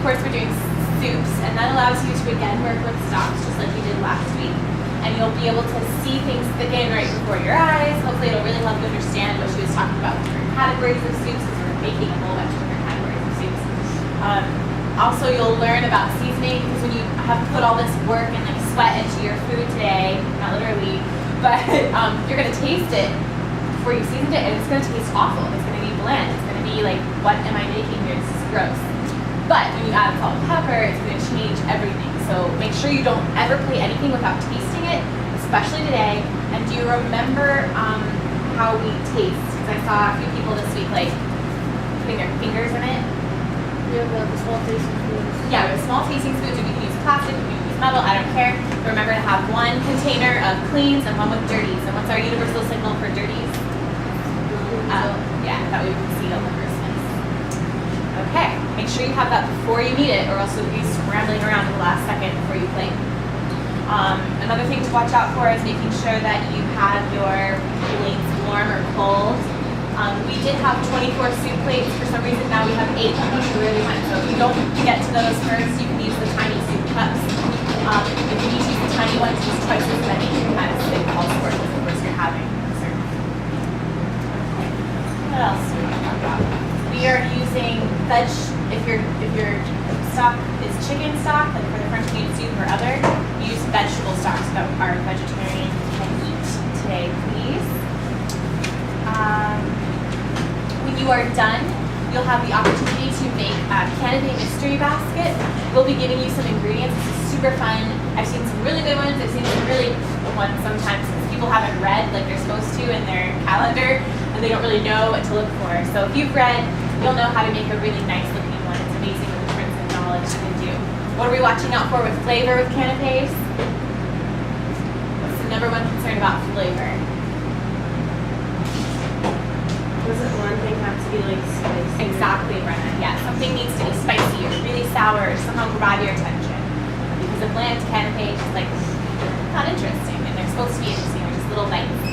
course, we're doing soups, and that allows you to again work with stocks just like we did last week. And you'll be able to see things thicken right before your eyes. Hopefully it'll really help you understand what she was talking about with different categories of soups, because we're making a whole bunch of different categories of soups. Also, you'll learn about seasoning, because when you have put all this work and like sweat into your food today, not literally, but you're gonna taste it before you seasoned it, and it's gonna taste awful. It's gonna be bland. It's gonna be like, what am I making here? This is gross. But when you add salt and pepper, it's gonna change everything. So make sure you don't ever play anything without tasting it, especially today. And do you remember how we taste? Because I saw a few people this week like putting their fingers in it. Yeah, we have the small tasting spoons. Yeah, we have small tasting spoons. We can use plastic, we can use metal, I don't care. But remember to have one container of cleans and one with dirties. And what's our universal signal for dirties? Yeah, that we can see on the Christmas. Okay, make sure you have that before you need it, or else you'll be scrambling around at the last second before you plate. Another thing to watch out for is making sure that you have your plates warm or cold. We did have 24 soup plates. For some reason now we have 8. I'm not sure where they went. So if you don't get to those first, you can use the tiny soup cups. If you need to use the tiny ones, use twice as many to kind of save all the portions of course you're having. What else do we talk about? We are using veg. If your stock is chicken stock, like for the French bean soup or other, use vegetable stock so that our vegetarian can eat today, please. When you are done, you'll have the opportunity to make a canapé mystery basket. We'll be giving you some ingredients. This is super fun. I've seen some really good ones. I've seen some really good ones sometimes people haven't read like they're supposed to in their calendar, and they don't really know what to look for. So if you've read, you'll know how to make a really nice looking one. It's amazing the difference in knowledge you can do. What are we watching out for with flavor with canapés? What's the #1 concern about flavor? Doesn't one thing have to be like spicy? Exactly, Brenna. Yeah, something needs to be spicy or really sour or somehow grab your attention. Because a bland canapé is just like not interesting, and they're supposed to be interesting. They're just little bites.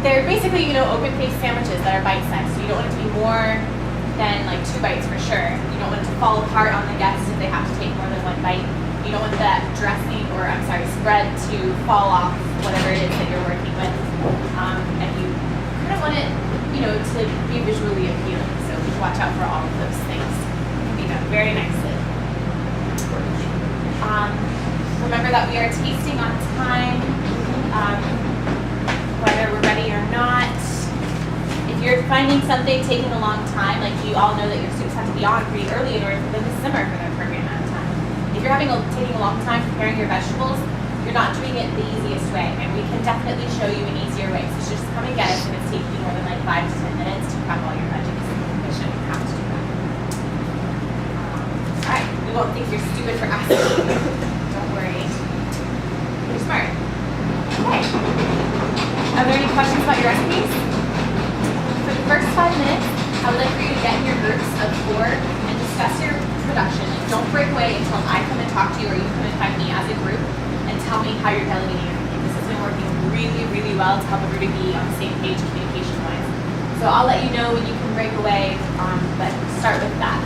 They're basically, open-faced sandwiches that are bite-sized. So you don't want it to be more than like 2 bites for sure. You don't want it to fall apart on the guests if they have to take more than 1 bite. You don't want that dressing, spread to fall off whatever it is that you're working with. And you kind of want it, to be visually appealing. So watch out for all of those things. It can be done very nicely. Remember that we are tasting on time, whether we're ready or not. If you're finding something taking a long time, like you all know that your soups have to be on pretty early in order for them to simmer for their appropriate amount of time. If you're taking a long time preparing your vegetables, you're not doing it the easiest way, and we can definitely show you an easier way. So just come and get us, and it's taking you more than like 5 to 10 minutes to prep all your veggies. You shouldn't have to do that. All right, we won't think you're stupid for asking. Don't worry. You're smart. Okay. Are there any questions about your recipes? For the first 5 minutes, I would like for you to get in your groups of 4 and discuss your production. And don't break away until I come and talk to you, or you come and find me as a group and tell me how you're delegating everything. This has been working really, really well to help everybody be on the same page communication-wise. So I'll let you know when you can break away, but start with that.